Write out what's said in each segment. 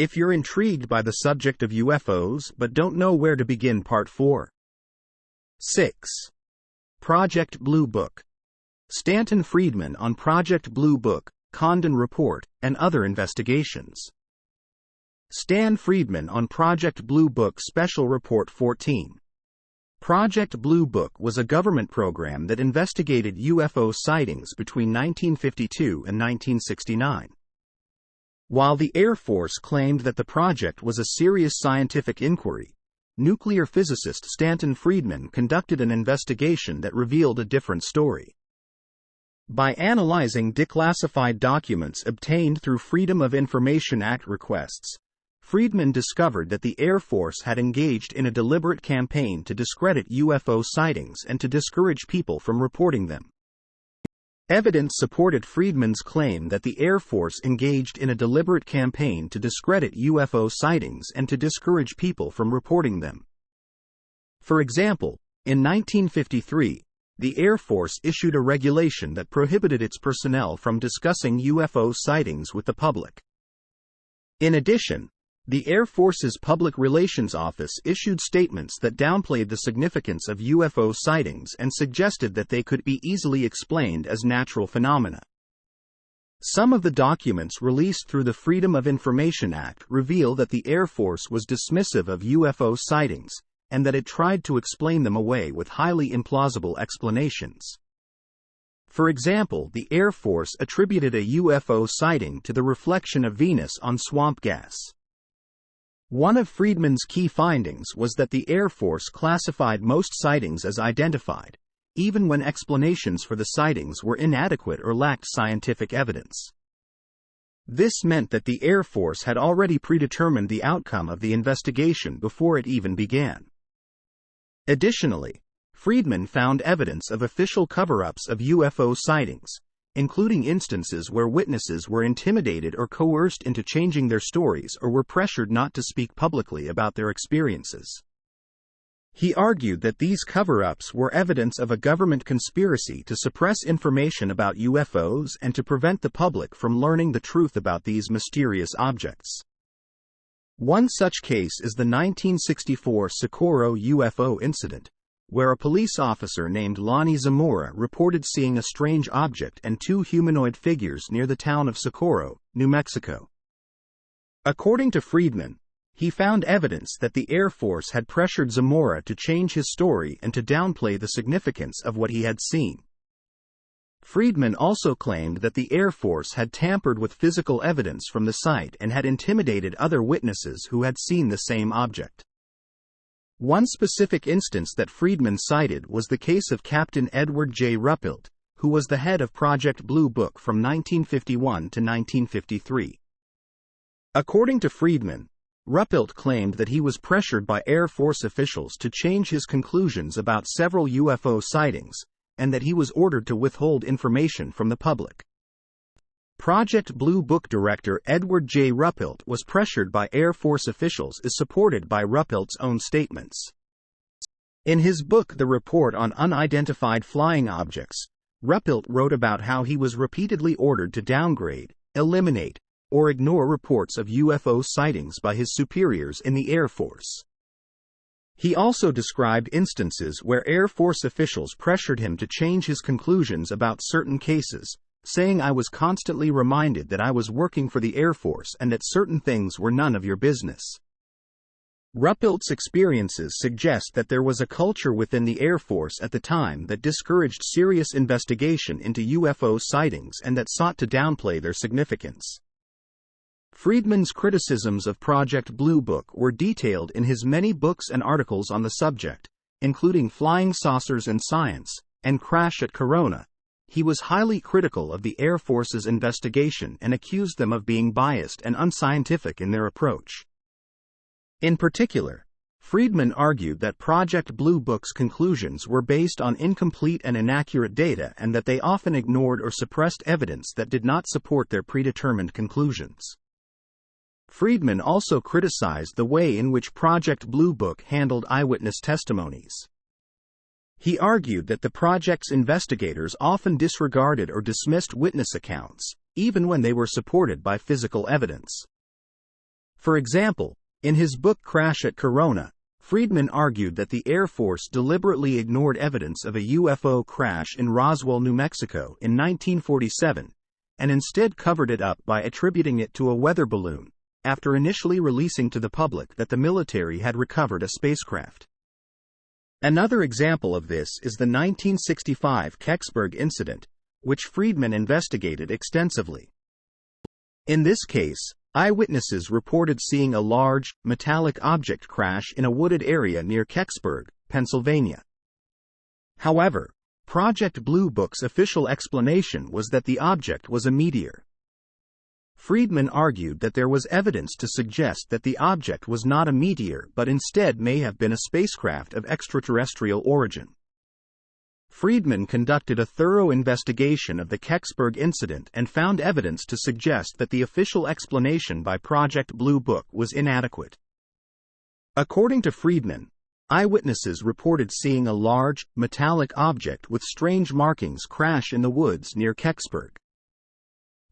If you're intrigued by the subject of UFOs but don't know where to begin, Part 4. 6. Project Blue Book. Stanton Friedman on Project Blue Book, Condon Report, and other investigations. Stan Friedman on Project Blue Book Special Report 14. Project Blue Book was a government program that investigated UFO sightings between 1952 and 1969. While the Air Force claimed that the project was a serious scientific inquiry, nuclear physicist Stanton Friedman conducted an investigation that revealed a different story. By analyzing declassified documents obtained through Freedom of Information Act requests, Friedman discovered that the Air Force had engaged in a deliberate campaign to discredit UFO sightings and to discourage people from reporting them. Evidence supported Friedman's claim that the Air Force engaged in a deliberate campaign to discredit UFO sightings and to discourage people from reporting them. For example, in 1953, the Air Force issued a regulation that prohibited its personnel from discussing UFO sightings with the public. In addition, the Air Force's Public Relations Office issued statements that downplayed the significance of UFO sightings and suggested that they could be easily explained as natural phenomena. Some of the documents released through the Freedom of Information Act reveal that the Air Force was dismissive of UFO sightings, and that it tried to explain them away with highly implausible explanations. For example, the Air Force attributed a UFO sighting to the reflection of Venus on swamp gas. One of Friedman's key findings was that the Air Force classified most sightings as identified, even when explanations for the sightings were inadequate or lacked scientific evidence. This meant that the Air Force had already predetermined the outcome of the investigation before it even began. Additionally, Friedman found evidence of official cover-ups of UFO sightings, including instances where witnesses were intimidated or coerced into changing their stories or were pressured not to speak publicly about their experiences. He argued that these cover-ups were evidence of a government conspiracy to suppress information about UFOs and to prevent the public from learning the truth about these mysterious objects. One such case is the 1964 Socorro UFO incident, where a police officer named Lonnie Zamora reported seeing a strange object and two humanoid figures near the town of Socorro, New Mexico. According to Friedman, he found evidence that the Air Force had pressured Zamora to change his story and to downplay the significance of what he had seen. Friedman also claimed that the Air Force had tampered with physical evidence from the site and had intimidated other witnesses who had seen the same object. One specific instance that Friedman cited was the case of Captain Edward J. Ruppelt, who was the head of Project Blue Book from 1951 to 1953. According to Friedman, Ruppelt claimed that he was pressured by Air Force officials to change his conclusions about several UFO sightings, and that he was ordered to withhold information from the public. Project Blue Book director Edward J. Ruppelt was pressured by Air Force officials is supported by Ruppelt's own statements. In his book The Report on Unidentified Flying Objects, Ruppelt wrote about how he was repeatedly ordered to downgrade, eliminate, or ignore reports of UFO sightings by his superiors in the Air Force. He also described instances where Air Force officials pressured him to change his conclusions about certain cases, saying, "I was constantly reminded that I was working for the Air Force and that certain things were none of your business." Ruppelt's experiences suggest that there was a culture within the Air Force at the time that discouraged serious investigation into UFO sightings and that sought to downplay their significance. Friedman's criticisms of Project Blue Book were detailed in his many books and articles on the subject, including Flying Saucers and Science, and Crash at Corona. He was highly critical of the Air Force's investigation and accused them of being biased and unscientific in their approach. In particular, Friedman argued that Project Blue Book's conclusions were based on incomplete and inaccurate data and that they often ignored or suppressed evidence that did not support their predetermined conclusions. Friedman also criticized the way in which Project Blue Book handled eyewitness testimonies. He argued that the project's investigators often disregarded or dismissed witness accounts, even when they were supported by physical evidence. For example, in his book Crash at Corona, Friedman argued that the Air Force deliberately ignored evidence of a UFO crash in Roswell, New Mexico in 1947, and instead covered it up by attributing it to a weather balloon, after initially releasing to the public that the military had recovered a spacecraft. Another example of this is the 1965 Kecksburg incident, which Friedman investigated extensively. In this case, eyewitnesses reported seeing a large, metallic object crash in a wooded area near Kecksburg, Pennsylvania. However, Project Blue Book's official explanation was that the object was a meteor. Friedman argued that there was evidence to suggest that the object was not a meteor but instead may have been a spacecraft of extraterrestrial origin. Friedman conducted a thorough investigation of the Kecksburg incident and found evidence to suggest that the official explanation by Project Blue Book was inadequate. According to Friedman, eyewitnesses reported seeing a large, metallic object with strange markings crash in the woods near Kecksburg.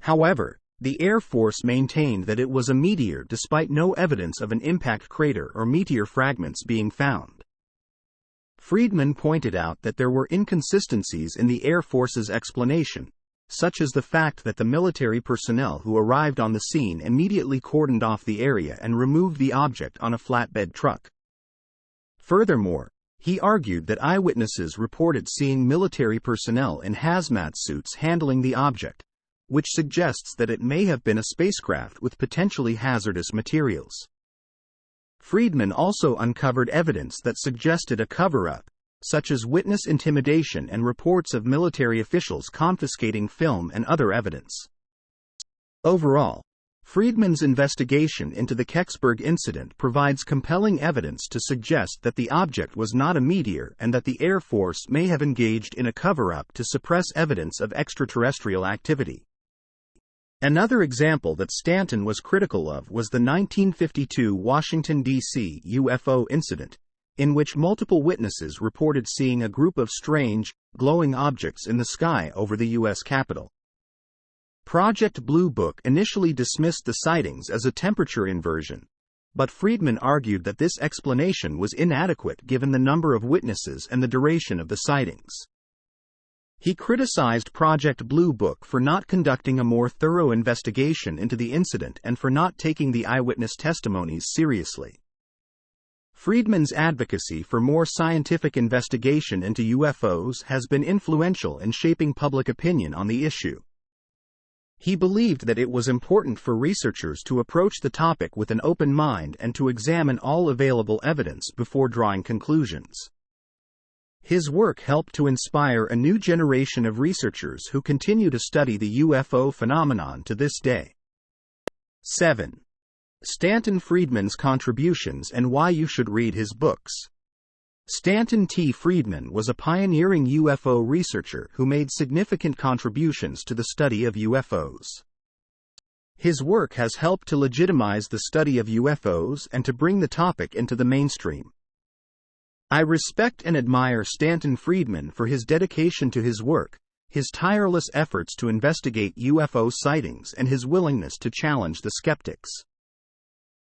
However, the Air Force maintained that it was a meteor despite no evidence of an impact crater or meteor fragments being found. Friedman pointed out that there were inconsistencies in the Air Force's explanation, such as the fact that the military personnel who arrived on the scene immediately cordoned off the area and removed the object on a flatbed truck. Furthermore, he argued that eyewitnesses reported seeing military personnel in hazmat suits handling the object, which suggests that it may have been a spacecraft with potentially hazardous materials. Friedman also uncovered evidence that suggested a cover-up, such as witness intimidation and reports of military officials confiscating film and other evidence. Overall, Friedman's investigation into the Kecksburg incident provides compelling evidence to suggest that the object was not a meteor and that the Air Force may have engaged in a cover-up to suppress evidence of extraterrestrial activity. Another example that Stanton was critical of was the 1952 Washington, D.C. UFO incident, in which multiple witnesses reported seeing a group of strange, glowing objects in the sky over the U.S. Capitol. Project Blue Book initially dismissed the sightings as a temperature inversion, but Friedman argued that this explanation was inadequate given the number of witnesses and the duration of the sightings. He criticized Project Blue Book for not conducting a more thorough investigation into the incident and for not taking the eyewitness testimonies seriously. Friedman's advocacy for more scientific investigation into UFOs has been influential in shaping public opinion on the issue. He believed that it was important for researchers to approach the topic with an open mind and to examine all available evidence before drawing conclusions. His work helped to inspire a new generation of researchers who continue to study the UFO phenomenon to this day. 7. Stanton Friedman's contributions and why you should read his books. Stanton T. Friedman was a pioneering UFO researcher who made significant contributions to the study of UFOs. His work has helped to legitimize the study of UFOs and to bring the topic into the mainstream. I respect and admire Stanton Friedman for his dedication to his work, his tireless efforts to investigate UFO sightings, and his willingness to challenge the skeptics.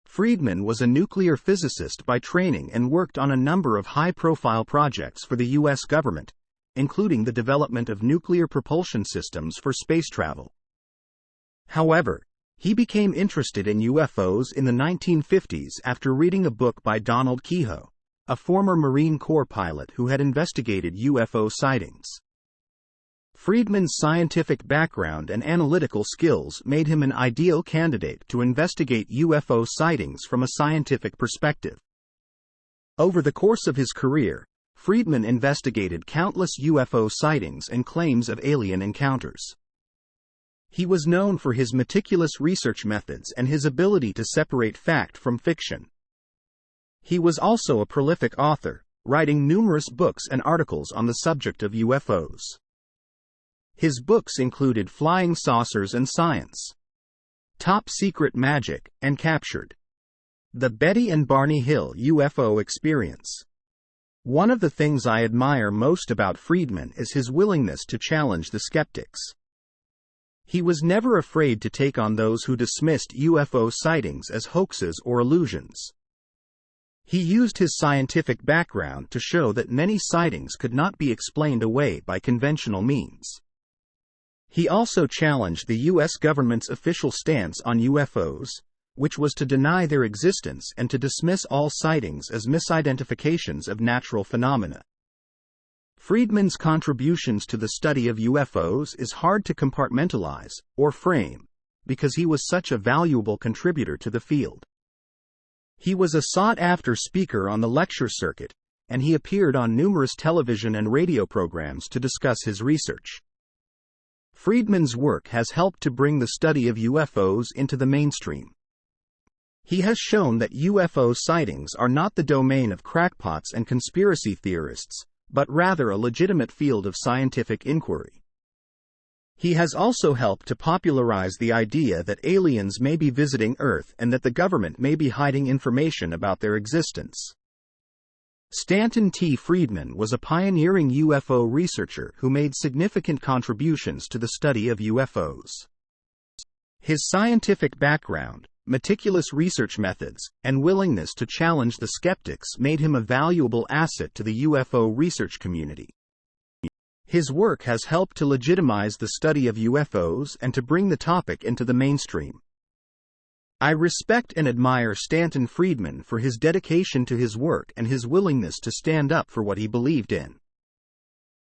Friedman was a nuclear physicist by training and worked on a number of high-profile projects for the U.S. government, including the development of nuclear propulsion systems for space travel. However, he became interested in UFOs in the 1950s after reading a book by Donald Keyhoe, a former Marine Corps pilot who had investigated UFO sightings. Friedman's scientific background and analytical skills made him an ideal candidate to investigate UFO sightings from a scientific perspective. Over the course of his career, Friedman investigated countless UFO sightings and claims of alien encounters. He was known for his meticulous research methods and his ability to separate fact from fiction. He was also a prolific author, writing numerous books and articles on the subject of UFOs. His books included Flying Saucers and Science, Top Secret Magic, and Captured: The Betty and Barney Hill UFO Experience. One of the things I admire most about Friedman is his willingness to challenge the skeptics. He was never afraid to take on those who dismissed UFO sightings as hoaxes or illusions. He used his scientific background to show that many sightings could not be explained away by conventional means. He also challenged the U.S. government's official stance on UFOs, which was to deny their existence and to dismiss all sightings as misidentifications of natural phenomena. Friedman's contributions to the study of UFOs is hard to compartmentalize or frame, because he was such a valuable contributor to the field. He was a sought-after speaker on the lecture circuit, and he appeared on numerous television and radio programs to discuss his research. Friedman's work has helped to bring the study of UFOs into the mainstream. He has shown that UFO sightings are not the domain of crackpots and conspiracy theorists, but rather a legitimate field of scientific inquiry. He has also helped to popularize the idea that aliens may be visiting Earth and that the government may be hiding information about their existence. Stanton T. Friedman was a pioneering UFO researcher who made significant contributions to the study of UFOs. His scientific background, meticulous research methods, and willingness to challenge the skeptics made him a valuable asset to the UFO research community. His work has helped to legitimize the study of UFOs and to bring the topic into the mainstream. I respect and admire Stanton Friedman for his dedication to his work and his willingness to stand up for what he believed in.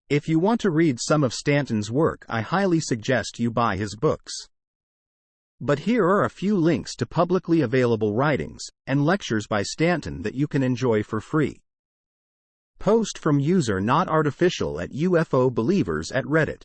If you want to read some of Stanton's work, I highly suggest you buy his books. But here are a few links to publicly available writings and lectures by Stanton that you can enjoy for free. Post from user Not Artificial at UFO Believers at Reddit.